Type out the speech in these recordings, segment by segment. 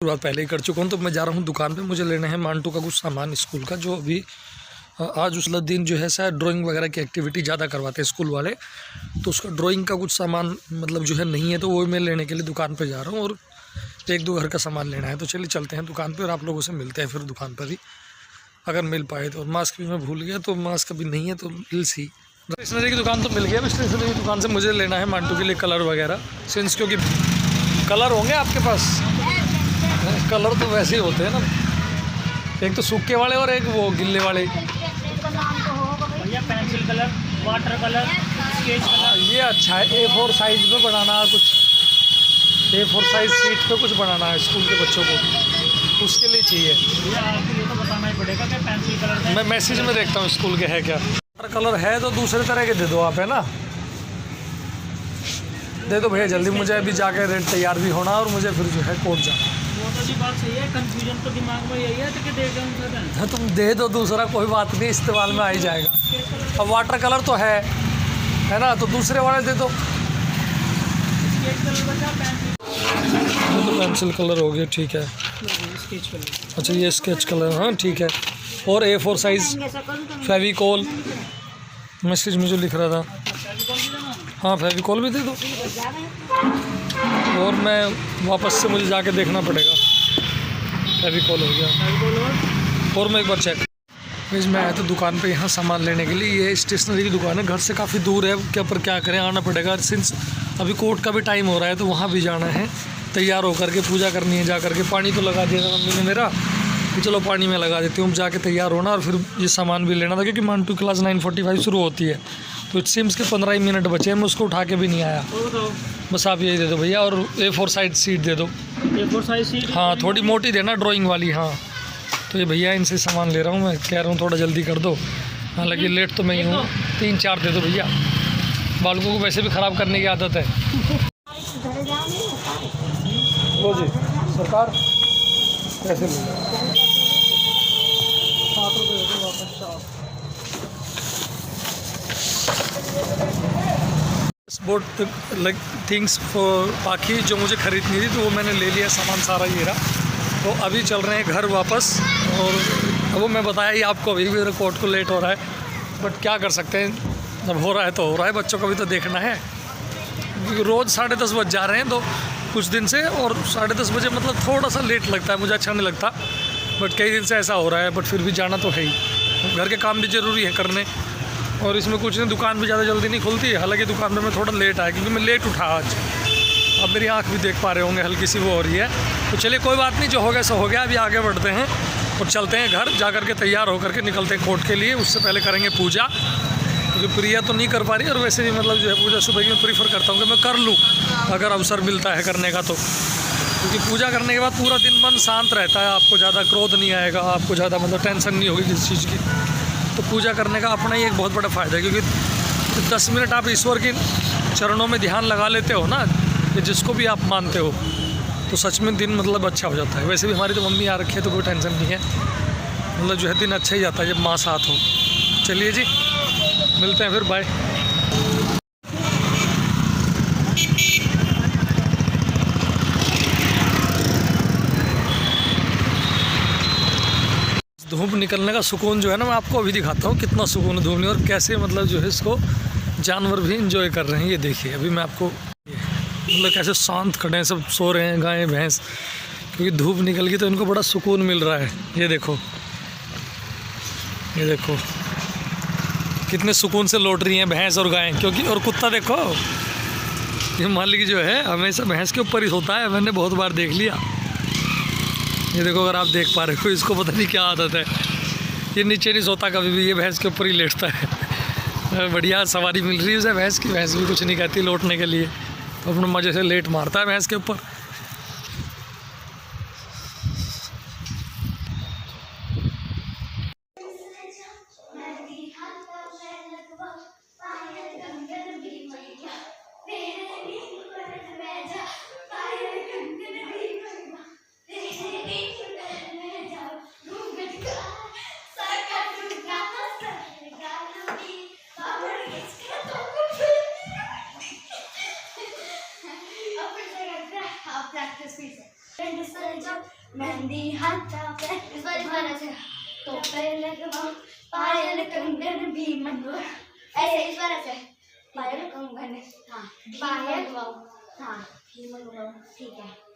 शुरुआत पहले ही कर चुका हूँ। तो मैं जा रहा हूँ दुकान पे, मुझे लेना है मांटू का कुछ सामान स्कूल का, जो अभी आज उस दिन जो है शायद ड्राइंग वगैरह की एक्टिविटी ज़्यादा करवाते हैं स्कूल वाले, तो उसका ड्राइंग का कुछ सामान मतलब जो है नहीं है, तो वो मैं लेने के लिए दुकान पे जा रहा हूँ और एक दो घर का सामान लेना है। तो चलिए चलते हैं दुकान पे और आप लोगों से मिलते हैं फिर दुकान पर ही, अगर मिल पाए तो। मास्क भी मैं भूल गया, तो मास्क अभी नहीं है तो मिल सी। स्टेशनरी की दुकान तो मिल गया। स्टेशनरी की दुकान से मुझे लेना है मांटू के लिए कलर वगैरह, सिंस क्योंकि कलर होंगे आपके पास। कलर तो वैसे ही होते हैं ना, एक तो सूखे वाले और एक वो गिल्ले वाले। भैया pencil colour, water colour, sketch colour. ये अच्छा है, A4 साइज में बनाना है कुछ, A4 साइज सीट पे कुछ बनाना है स्कूल के बच्चों को, उसके लिए चाहिए। भैया आपको ये तो बताना ही पड़ेगा कि पेंसिल कलर का। मैं मैसेज में देखता हूँ स्कूल के है क्या। वाटर कलर है तो दूसरे तरह के दे दो आप, है ना। दे दो भैया जल्दी, मुझे अभी जाके रेट तैयार भी होना और मुझे फिर जो है कोर्ट जाना। वो तो जी बात सही है, कंफ्यूजन तो दिमाग में यही है कि देगा उनका। तुम दे दो दूसरा, कोई बात नहीं, इस्तेमाल में आ ही जाएगा। अब वाटर कलर तो है ना, तो दूसरे वाले दे दो। तो पेंसिल कलर हो गया, ठीक है। स्केच कलर, अच्छा ये स्केच कलर, हाँ ठीक है। और A4 साइज फेविकोल, मैसेज में जो लिख रहा था, हाँ फेविकोल भी दे दो। और मैं वापस से मुझे जाके देखना पड़ेगा। फेविकोल हो गया, और मैं एक बार चेक। मैं आया तो दुकान पे यहाँ सामान लेने के लिए। ये स्टेशनरी की दुकान है, घर से काफ़ी दूर है, क्या पर क्या करें, आना पड़ेगा। सिंस अभी कोर्ट का भी टाइम हो रहा है तो वहाँ भी जाना है, तैयार होकर के पूजा करनी है। जा करके पानी तो लगा दिया था मम्मी ने मेरा, तो चलो पानी में लगा देती हूँ। जाके तैयार होना और फिर ये सामान भी लेना था, क्योंकि मांटू क्लास 9:45 शुरू होती है, तो इट सीम्स के 15 ही मिनट बचे हैं। मैं उसको उठा के भी नहीं आया। बस आप यही दे दो भैया, और A4 साइज सीट दे दो। A4 साइज सीट, हाँ थोड़ी मोटी देना, ड्राइंग वाली। हाँ तो ये भैया इनसे सामान ले रहा हूँ, मैं कह रहा हूँ थोड़ा जल्दी कर दो। हालांकि लेट तो मैं ही हूँ, 3-4 दे दो भैया, बालकों को वैसे भी ख़राब करने की आदत है। लो जी सरकार, कैसे ले 7 रुपये वापस। बोट लाइक थिंग्स फॉर, बाकी जो मुझे ख़रीदनी थी तो वो मैंने ले लिया सामान सारा ये रहा। तो अभी चल रहे हैं घर वापस, और वो मैं बताया ही आपको, अभी मेरे कोर्ट को लेट हो रहा है, बट क्या कर सकते हैं, जब हो रहा है तो हो रहा है, बच्चों का भी तो देखना है। रोज़ 10:30 बज जा रहे हैं तो कुछ दिन से, और 10:30 बजे मतलब थोड़ा सा लेट लगता है, मुझे अच्छा नहीं लगता, बट कई दिन से ऐसा हो रहा है। बट फिर भी जाना तो है ही, घर के काम भी ज़रूरी है करने, और इसमें कुछ नहीं, दुकान भी ज़्यादा जल्दी नहीं खुलती। हालांकि दुकान पर मैं थोड़ा लेट आया क्योंकि मैं लेट उठा आज। अब मेरी आँख भी देख पा रहे होंगे, हल्की सी वो हो रही है। तो चलिए कोई बात नहीं, जो हो गया सो हो गया। अभी आगे बढ़ते हैं और चलते हैं घर, जा कर के तैयार होकर के निकलते हैं कोर्ट के लिए। उससे पहले करेंगे पूजा, क्योंकि प्रिया तो नहीं कर पा रही, और वैसे भी मतलब जो है पूजा सुबह की मैं प्रीफर करता हूँ कि मैं कर लूँ अगर अवसर मिलता है करने का, तो क्योंकि पूजा करने के बाद पूरा दिन मन शांत रहता है, आपको ज़्यादा क्रोध नहीं आएगा, आपको ज़्यादा मतलब टेंशन नहीं होगी किसी चीज़ की। तो पूजा करने का अपना ही एक बहुत बड़ा फ़ायदा है, क्योंकि 10 मिनट आप ईश्वर के चरणों में ध्यान लगा लेते हो ना, कि जिसको भी आप मानते हो, तो सच में दिन मतलब अच्छा हो जाता है। वैसे भी हमारी तो मम्मी आ रखी है तो कोई टेंशन नहीं है, मतलब जो है दिन अच्छा ही जाता है जब माँ साथ हो। चलिए जी मिलते हैं फिर, बाय। धूप निकलने का सुकून जो है ना, मैं आपको अभी दिखाता हूँ कितना सुकून है धूप में, और कैसे मतलब जो है इसको जानवर भी इंजॉय कर रहे हैं। ये देखिए अभी मैं आपको मतलब कैसे शांत खड़े हैं, सब सो रहे हैं, गाय भैंस, क्योंकि धूप निकल गई तो इनको बड़ा सुकून मिल रहा है। ये देखो, ये देखो कितने सुकून से लौट रही हैं भैंस और गायें। क्योंकि और कुत्ता देखो, ये मालिक जो है हमेशा भैंस के ऊपर ही सोता है, मैंने बहुत बार देख लिया। ये देखो अगर आप देख पा रहे हो, इसको पता नहीं क्या आदत है, ये नीचे नहीं सोता कभी भी, ये भैंस के ऊपर ही लेटता है। बढ़िया सवारी मिल रही है उसे भैंस की, भैंस भी कुछ नहीं कहती लौटने के लिए, तो अपने मज़े से लेट मारता है भैंस के ऊपर। मेहंदी हाथों पे इस बार से तो पे लगवाऊं पायल कंगन भी मंगवाऊं ऐसे इस बार से पायल कंगन हाँ पायल हाँ भी मंगवाऊं ठीक है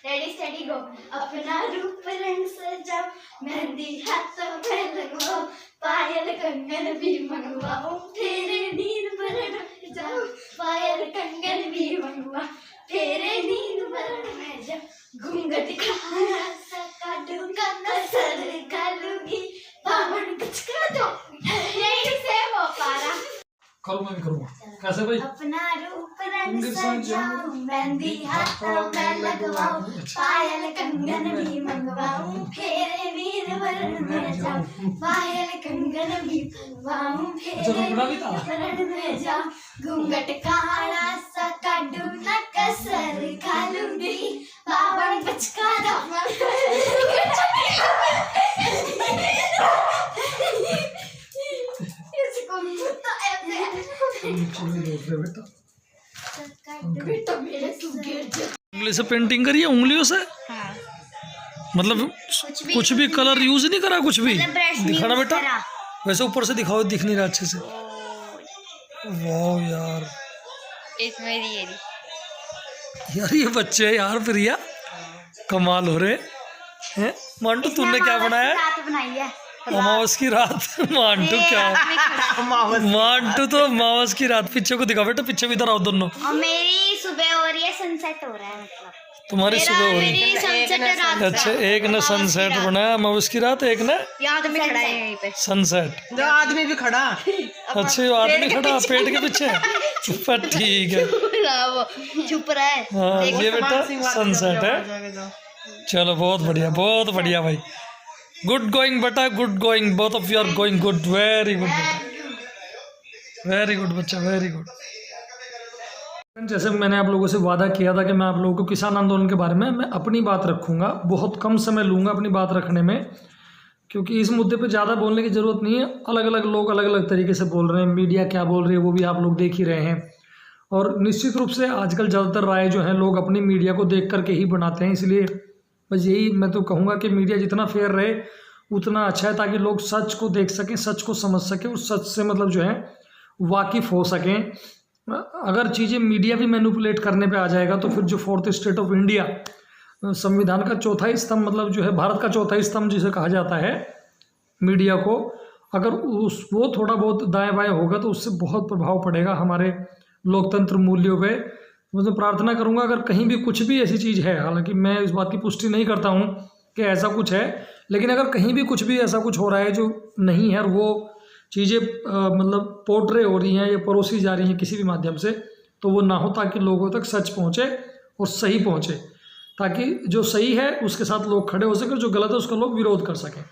रेडी स्टेडी गो अपना रूप रंग सजाओ मेहंदी हाथों पे लगवाओ पायल कंगन भी मंगवाओ तेरे नींद भरण में जाओ पायल कंगन भी मंगवाओ तेरे नींद भरण में जाओ घूंघट खाना सा काटूंगा कसर कालूंगी बामन कुछ कर दो यही से वो पारा कल मैं भी करूँगा कैसे भाई अपना रूप रंग सजाऊं मेहंदी हाथों में लगवाऊं पायल कंगन भी मंगवाऊं फेरे वीर वरण में जाऊं पायल कंगन भी मंगवाऊं फेरे वीर वरण में जाऊं घूंघट काला सा काटूं न कसर खालूंगी बावन बचका दो बेटा उंगली से पेंटिंग करी है उंगलियों से हाँ। मतलब कुछ भी कलर यूज नहीं करा कुछ भी दिखाना बेटा वैसे ऊपर से दिखाओ दिख नहीं रहा अच्छे से वाह यार एक मेरी यार ये बच्चे है यार प्रिया कमाल हो रहे हैं मांटू तूने क्या बनाया रात बनाई है अमावस की रात मांटू क्या मांटू तो अमावस की रात पीछे को दिखा बेटा पीछे भी इधर आओ दोनों और मेरी सुबह हो रही है सनसेट हो रहा है मतलब तुम्हारी सुबह हो रही है मेरी सनसेट है रात अच्छा एक ने सनसेट बनाया अमावस की रात एक ने याद में खड़ा है यहीं पे सनसेट जो आदमी भी खड़ा अच्छा ये आदमी खड़ा पेट के पीछे पर ठीक है वो चुप रहा है हाँ ये बेटा सनसेट है चलो बहुत बढ़िया भाई गुड गोइंग बेटा good going both of you are going good very good बच्चा वेरी गुड जैसे मैंने आप लोगों से वादा किया था कि मैं आप लोगों को किसान आंदोलन के बारे में मैं अपनी बात रखूंगा बहुत कम समय लूंगा अपनी बात रखने में क्योंकि इस मुद्दे पे ज़्यादा बोलने की ज़रूरत नहीं है अलग अलग लोग अलग अलग तरीके से बोल रहे हैं मीडिया क्या बोल रही है वो भी आप लोग देख ही रहे हैं और निश्चित रूप से आजकल ज़्यादातर राय जो है लोग अपनी मीडिया को देख करके ही बनाते हैं इसलिए बस यही मैं तो कहूँगा कि मीडिया जितना फेयर रहे उतना अच्छा है ताकि लोग सच को देख सकें सच को समझ सकें उस सच से मतलब जो है वाकिफ़ हो सकें अगर चीज़ें मीडिया भी मैनिपुलेट करने पे आ जाएगा तो फिर जो फोर्थ स्टेट ऑफ इंडिया संविधान का चौथा स्तंभ मतलब जो है भारत का चौथा स्तंभ जिसे कहा जाता है मीडिया को अगर वो थोड़ा बहुत दाएं बाएं होगा तो उससे बहुत प्रभाव पड़ेगा हमारे लोकतंत्र मूल्यों पे मैं प्रार्थना करूंगा अगर कहीं भी कुछ भी ऐसी चीज़ है हालांकि मैं इस बात की पुष्टि नहीं करता हूं कि ऐसा कुछ है लेकिन अगर कहीं भी कुछ भी ऐसा कुछ हो रहा है जो नहीं है और वो चीज़ें मतलब पोर्ट्रे हो रही हैं या परोसी जा रही हैं किसी भी माध्यम से तो वो ना हो ताकि लोगों तक सच पहुँचे और सही पहुँचे ताकि जो सही है उसके साथ लोग खड़े हो सकें जो गलत है उसका लोग विरोध कर सकें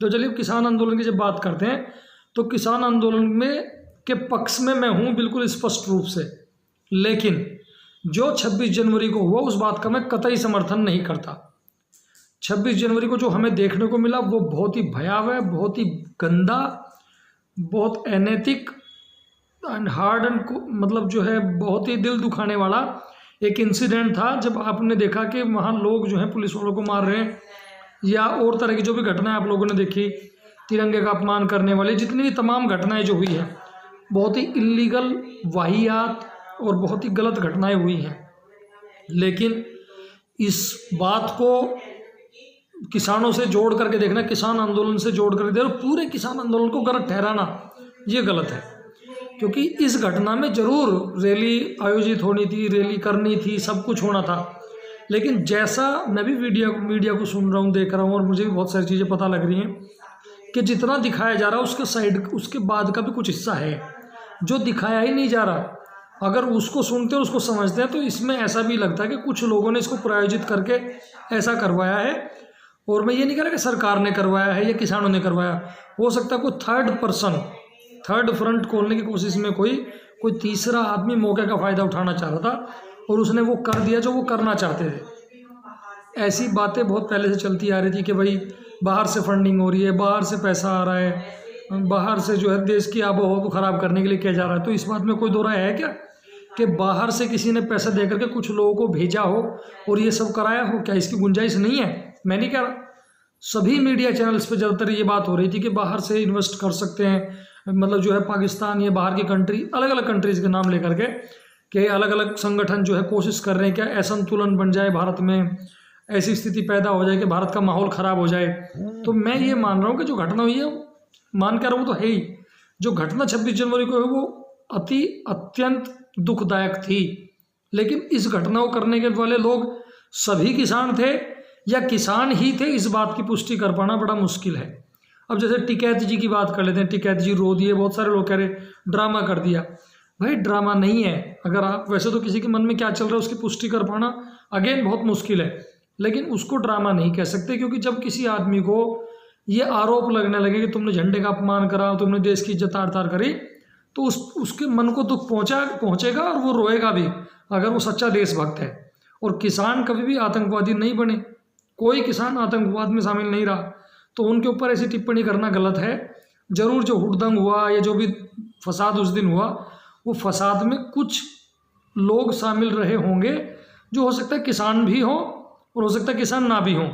तो चलिए किसान आंदोलन की जब बात करते हैं तो किसान आंदोलन में के पक्ष में मैं हूँ बिल्कुल स्पष्ट रूप से लेकिन जो 26 जनवरी को हुआ उस बात का मैं कतई समर्थन नहीं करता 26 जनवरी को जो हमें देखने को मिला वो बहुत ही भयावह बहुत ही गंदा बहुत अनैतिक एंड हार्ड एंड मतलब जो है बहुत ही दिल दुखाने वाला एक इंसिडेंट था जब आपने देखा कि वहाँ लोग जो हैं पुलिस वालों को मार रहे हैं या और तरह की जो भी घटनाएं आप लोगों ने देखी तिरंगे का अपमान करने वाली जितनी भी तमाम घटनाएं जो हुई हैं बहुत ही इल्लीगल वाहियात और बहुत ही गलत घटनाएं हुई हैं लेकिन इस बात को किसानों से जोड़ करके देखना किसान आंदोलन से जोड़ करके देखना पूरे किसान आंदोलन को गलत ठहराना ये गलत है क्योंकि इस घटना में ज़रूर रैली आयोजित होनी थी रैली करनी थी सब कुछ होना था लेकिन जैसा मैं भी मीडिया को सुन रहा हूँ देख रहा हूँ और मुझे भी बहुत सारी चीज़ें पता लग रही हैं कि जितना दिखाया जा रहा है उसके साइड उसके बाद का भी कुछ हिस्सा है जो दिखाया ही नहीं जा रहा अगर उसको सुनते हैं उसको समझते हैं तो इसमें ऐसा भी लगता है कि कुछ लोगों ने इसको प्रायोजित करके ऐसा करवाया है और मैं ये नहीं कह रहा कि सरकार ने करवाया है या किसानों ने करवाया हो सकता है कोई थर्ड फ्रंट खोलने की कोशिश में कोई तीसरा आदमी मौके का फ़ायदा उठाना चाह रहा था और उसने वो कर दिया जो वो करना चाहते थे ऐसी बातें बहुत पहले से चलती आ रही थी कि भाई बाहर से फंडिंग हो रही है बाहर से पैसा आ रहा है बाहर से जो है देश की आबोहवा को ख़राब करने के लिए किया जा रहा है तो इस बात में कोई दो राय है क्या कि बाहर से किसी ने पैसे दे करके कुछ लोगों को भेजा हो और ये सब कराया हो, क्या इसकी गुंजाइश नहीं है? मैं नहीं कह रहा, सभी मीडिया चैनल्स पे ज़्यादातर ये बात हो रही थी कि बाहर से इन्वेस्ट कर सकते हैं, मतलब जो है पाकिस्तान या बाहर की कंट्री, अलग अलग कंट्रीज़ के नाम लेकर के अलग अलग संगठन जो है कोशिश कर रहे हैं क्या असंतुलन बन जाए भारत में, ऐसी स्थिति पैदा हो जाए कि भारत का माहौल ख़राब हो जाए। तो मैं ये मान रहा हूँ कि जो घटना हुई है, मान कर वो तो है ही, जो घटना 26 जनवरी को है वो अत्यंत दुखदायक थी। लेकिन इस घटना को करने के वाले लोग सभी किसान थे या किसान ही थे, इस बात की पुष्टि कर पाना बड़ा मुश्किल है। अब जैसे टिकैत जी की बात कर लेते हैं, टिकैत जी रो दिए, बहुत सारे लोग कह रहे ड्रामा कर दिया। भाई ड्रामा नहीं है, अगर आप वैसे तो किसी के मन में क्या चल रहा है उसकी पुष्टि कर पाना अगेन बहुत मुश्किल है, लेकिन उसको ड्रामा नहीं कह सकते, क्योंकि जब किसी आदमी को ये आरोप लगने लगे कि तुमने झंडे का अपमान करा, तुमने देश की इज्जत तार करी, तो उसके मन को दुख पहुँचेगा और वो रोएगा भी, अगर वो सच्चा देशभक्त है। और किसान कभी भी आतंकवादी नहीं बने, कोई किसान आतंकवाद में शामिल नहीं रहा, तो उनके ऊपर ऐसी टिप्पणी करना गलत है। ज़रूर जो हुड़दंग हुआ या जो भी फसाद उस दिन हुआ, वो फसाद में कुछ लोग शामिल रहे होंगे, जो हो सकता है किसान भी हों और हो सकता है किसान ना भी हों।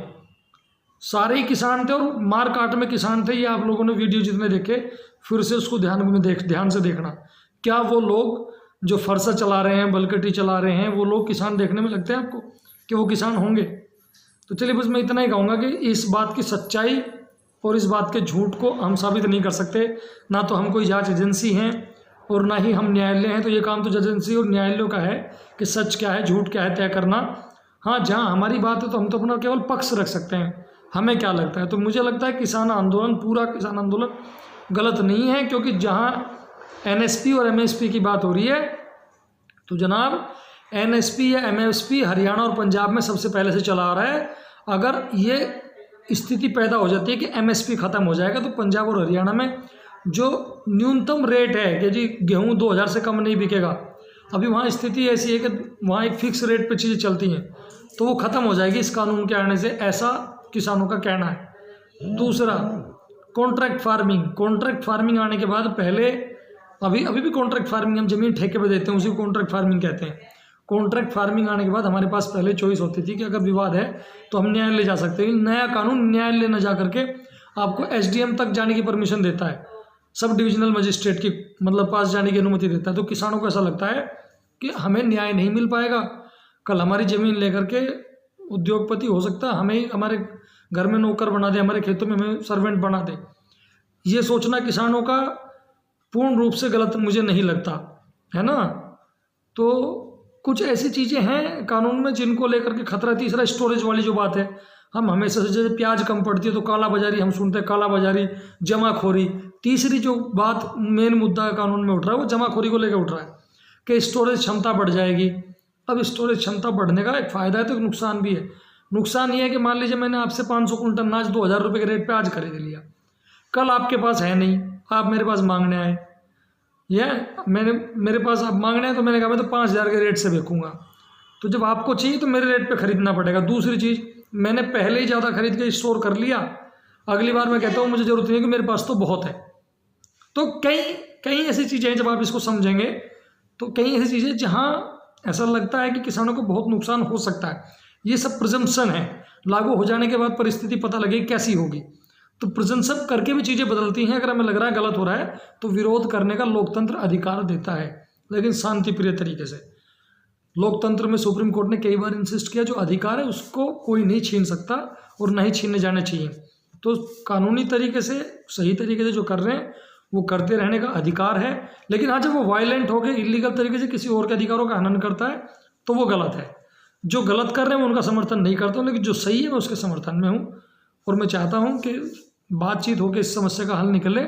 सारे ही किसान थे और मार काट में किसान थे, ये आप लोगों ने वीडियो जितने देखे फिर से उसको ध्यान से देखना। क्या वो लोग जो फरसा चला रहे हैं, बलकटी चला रहे हैं, वो लोग किसान देखने में लगते हैं आपको कि वो किसान होंगे? तो चलिए बस मैं इतना ही कहूँगा कि इस बात की सच्चाई और इस बात के झूठ को हम साबित नहीं कर सकते, ना तो हम कोई जांच एजेंसी हैं और ना ही हम न्यायालय हैं। तो ये काम तो जज एजेंसी और न्यायालयों का है कि सच क्या है झूठ क्या है तय करना। हाँ, जहाँ हमारी बात है तो हम तो अपना केवल पक्ष रख सकते हैं, हमें क्या लगता है। तो मुझे लगता है किसान आंदोलन, पूरा किसान आंदोलन गलत नहीं है, क्योंकि जहाँ NSP और MSP की बात हो रही है, तो जनाब NSP या MSP हरियाणा और पंजाब में सबसे पहले से चला आ रहा है। अगर ये स्थिति पैदा हो जाती है कि MSP ख़त्म हो जाएगा, तो पंजाब और हरियाणा में जो न्यूनतम रेट है कि जी गेहूँ 2000 से कम नहीं बिकेगा, अभी वहाँ स्थिति ऐसी है कि वहाँ एक फिक्स रेट पे चीज़ें चलती हैं, तो वो ख़त्म हो जाएगी इस कानून के आने से, ऐसा किसानों का कहना है। दूसरा, कॉन्ट्रैक्ट फार्मिंग आने के बाद पहले अभी भी कॉन्ट्रैक्ट फार्मिंग, हम ज़मीन ठेके पे देते हैं, उसी को कॉन्ट्रैक्ट फार्मिंग कहते हैं। कॉन्ट्रैक्ट फार्मिंग आने के बाद हमारे पास पहले चॉइस होती थी कि अगर विवाद है तो हम न्यायालय जा सकते हैं। नया कानून न्यायालय न जा करके आपको SDM तक जाने की परमिशन देता है, सब डिविजनल मजिस्ट्रेट की मतलब पास जाने की अनुमति देता है। तो किसानों को ऐसा लगता है कि हमें न्याय नहीं मिल पाएगा, कल हमारी ज़मीन लेकर के उद्योगपति हो सकता है हमें हमारे घर में नौकर बना दे, हमारे खेतों में हमें सर्वेंट बना दे। ये सोचना किसानों का पूर्ण रूप से गलत मुझे नहीं लगता, है ना। तो कुछ ऐसी चीज़ें हैं कानून में जिनको लेकर के खतरा। तीसरा, स्टोरेज वाली जो बात है, हम हमेशा से जैसे प्याज कम पड़ती है तो काला बाजारी हम सुनते हैं, काला बाजारी, जमाखोरी। तीसरी जो बात मेन मुद्दा कानून में उठ रहा है वो जमाखोरी को लेकर उठ रहा है कि स्टोरेज क्षमता बढ़ जाएगी। अब स्टोरेज क्षमता बढ़ने का एक फ़ायदा है तो एक नुकसान भी है। नुकसान ये है कि मान लीजिए मैंने आपसे 500 कुंटल अनाज 2000 रुपये के रेट पे आज खरीद लिया, कल आपके पास है नहीं, आप मेरे पास मांगने आए, या मेरे पास आप मांगने आए तो मैंने कहा मैं तो 5000 के रेट से बेचूंगा, तो जब आपको चाहिए तो मेरे रेट पे ख़रीदना पड़ेगा। दूसरी चीज़, मैंने पहले ही ज़्यादा खरीद के स्टोर कर लिया, अगली बार मैं कहता हूँ मुझे ज़रूरत नहीं है कि मेरे पास तो बहुत है। तो कई ऐसी चीज़ें हैं, जब आप इसको समझेंगे तो कई ऐसी चीज़ें जहाँ ऐसा लगता है कि किसानों को बहुत नुकसान हो सकता है। ये सब प्रिजम्पशन है, लागू हो जाने के बाद परिस्थिति पता लगेगी कैसी होगी। तो प्रिजम्पशन करके भी चीज़ें बदलती हैं। अगर हमें लग रहा है गलत हो रहा है तो विरोध करने का लोकतंत्र अधिकार देता है, लेकिन शांति प्रिय तरीके से। लोकतंत्र में सुप्रीम कोर्ट ने कई बार इंसिस्ट किया जो अधिकार है उसको कोई नहीं छीन सकता और ना ही छीनने जाने चाहिए। तो कानूनी तरीके से सही तरीके से जो कर रहे हैं वो करते रहने का अधिकार है, लेकिन हाँ जब वो वायलेंट होकर इलीगल तरीके से किसी और के अधिकारों का हनन करता है तो वो गलत है। जो गलत कर रहे हैं मैं उनका समर्थन नहीं करता हूँ, लेकिन जो सही है मैं उसके समर्थन में हूँ और मैं चाहता हूँ कि बातचीत होकर इस समस्या का हल निकले।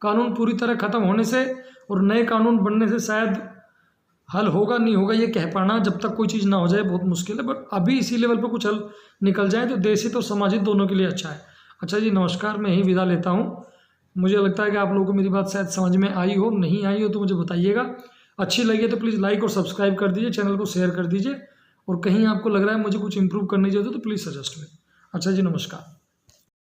कानून पूरी तरह ख़त्म होने से और नए कानून बनने से शायद हल होगा नहीं होगा ये कह पाना, जब तक कोई चीज़ ना हो जाए बहुत मुश्किल है। बट अभी इसी लेवल पे कुछ हल निकल जाए तो देशी तो सामाजिक दोनों के लिए अच्छा है। अच्छा जी, नमस्कार, मैं यहीं विदा लेता हूँ। मुझे लगता है कि आप लोगों को मेरी बात शायद समझ में आई हो, नहीं आई हो तो मुझे बताइएगा। अच्छी लगी तो प्लीज़ लाइक और सब्सक्राइब कर दीजिए, चैनल को शेयर कर दीजिए, और कहीं आपको लग रहा है मुझे कुछ इंप्रूव करनी चाहिए तो प्लीज़ सजेस्ट में। अच्छा जी, नमस्कार।